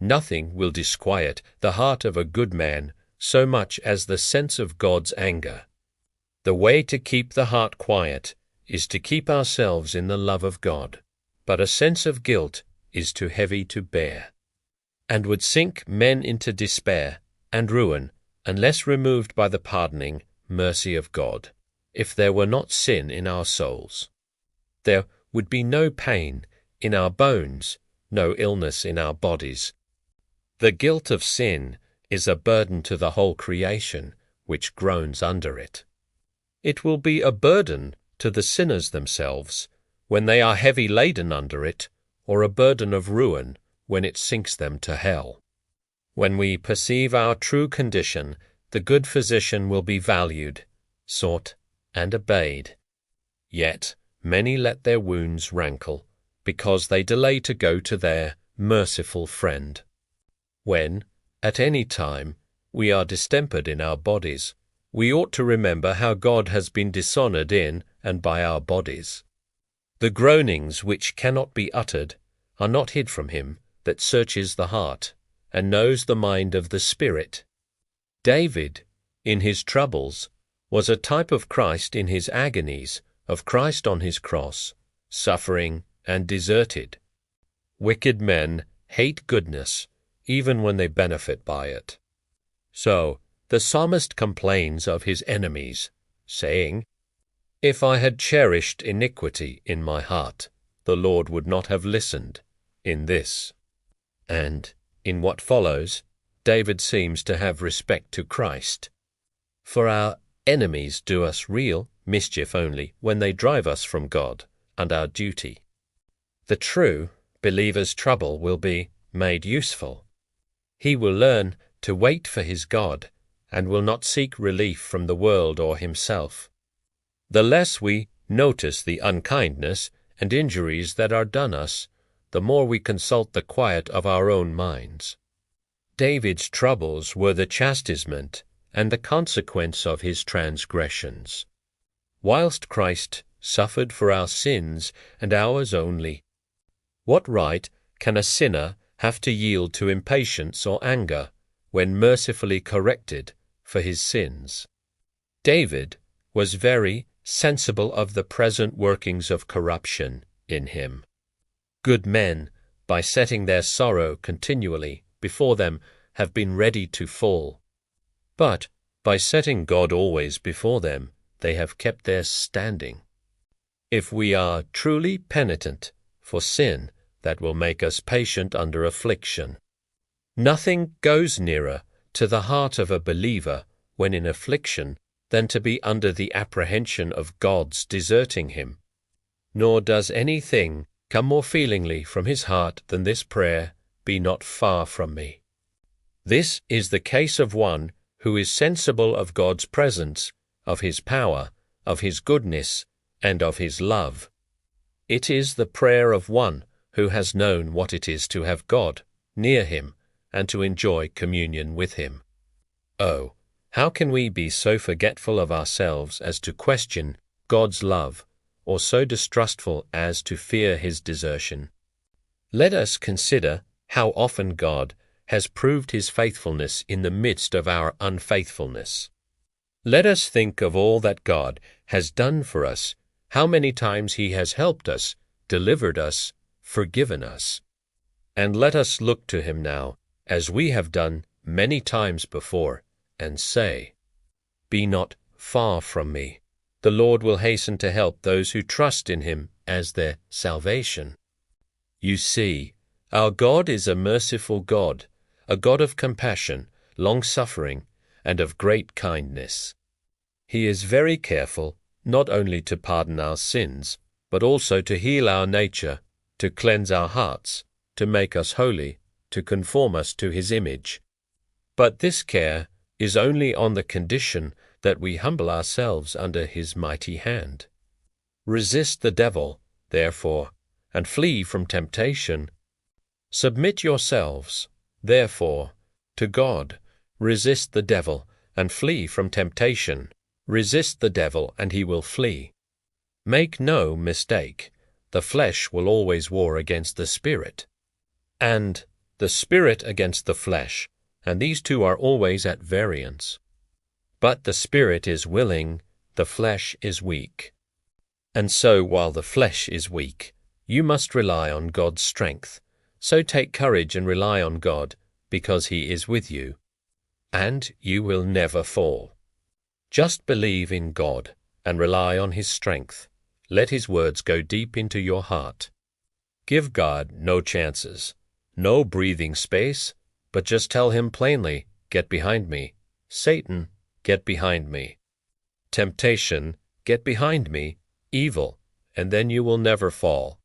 Nothing will disquiet the heart of a good man so much as the sense of God's anger. The way to keep the heart quiet is to keep ourselves in the love of God, but a sense of guilt is too heavy to bear, and would sink men into despair and ruin unless removed by the pardoning mercy of God. If there were not sin in our souls, there would be no pain in our bones, no illness in our bodies. The guilt of sin is a burden to the whole creation, which groans under it. It will be a burden to the sinners themselves when they are heavy laden under it, or a burden of ruin when it sinks them to hell. When we perceive our true condition, the good physician will be valued, sought, and obeyed. Yet many let their wounds rankle, because they delay to go to their merciful friend. When, at any time, we are distempered in our bodies, we ought to remember how God has been dishonored in and by our bodies. The groanings which cannot be uttered are not hid from him that searches the heart, and knows the mind of the Spirit. David, in his troubles, was a type of Christ in his agonies, of Christ on his cross, suffering and deserted. Wicked men hate goodness, even when they benefit by it. So, the psalmist complains of his enemies, saying, "If I had cherished iniquity in my heart, the Lord would not have listened in this." And, in what follows, David seems to have respect to Christ. For our enemies do us real mischief only when they drive us from God and our duty. The true believer's trouble will be made useful. He will learn to wait for his God, and will not seek relief from the world or himself. The less we notice the unkindness and injuries that are done us, the more we consult the quiet of our own minds. David's troubles were the chastisement and the consequence of his transgressions. Whilst Christ suffered for our sins and ours only, what right can a sinner have to yield to impatience or anger when mercifully corrected for his sins? David was very sensible of the present workings of corruption in him. Good men, by setting their sorrow continually before them, have been ready to fall. But by setting God always before them, they have kept their standing. If we are truly penitent for sin, that will make us patient under affliction. Nothing goes nearer to the heart of a believer when in affliction than to be under the apprehension of God's deserting him. Nor does anything come more feelingly from his heart than this prayer, "Be not far from me." This is the case of one who is sensible of God's presence, of his power, of his goodness, and of his love. It is the prayer of one who has known what it is to have God near him and to enjoy communion with him. Oh, how can we be so forgetful of ourselves as to question God's love, or so distrustful as to fear his desertion? Let us consider how often God has proved his faithfulness in the midst of our unfaithfulness. Let us think of all that God has done for us, how many times he has helped us, delivered us, forgiven us. And let us look to him now, as we have done many times before, and say, "Be not far from me." The Lord will hasten to help those who trust in him as their salvation. You see, our God is a merciful God, a God of compassion, long-suffering, and of great kindness. He is very careful not only to pardon our sins, but also to heal our nature, to cleanse our hearts, to make us holy, to conform us to his image. But this care is only on the condition that we humble ourselves under his mighty hand. Resist the devil, therefore, and flee from temptation. Submit yourselves, therefore, to God. Resist the devil, and flee from temptation. Resist the devil, and he will flee. Make no mistake, the flesh will always war against the spirit. And the spirit against the flesh, and these two are always at variance. But the spirit is willing, the flesh is weak. And so, while the flesh is weak, you must rely on God's strength. So take courage and rely on God, because He is with you. And you will never fall. Just believe in God and rely on His strength. Let His words go deep into your heart. Give God no chances, no breathing space, but just tell Him plainly, "Get behind me." Satan, get behind me. Temptation, get behind me. Evil, and then you will never fall.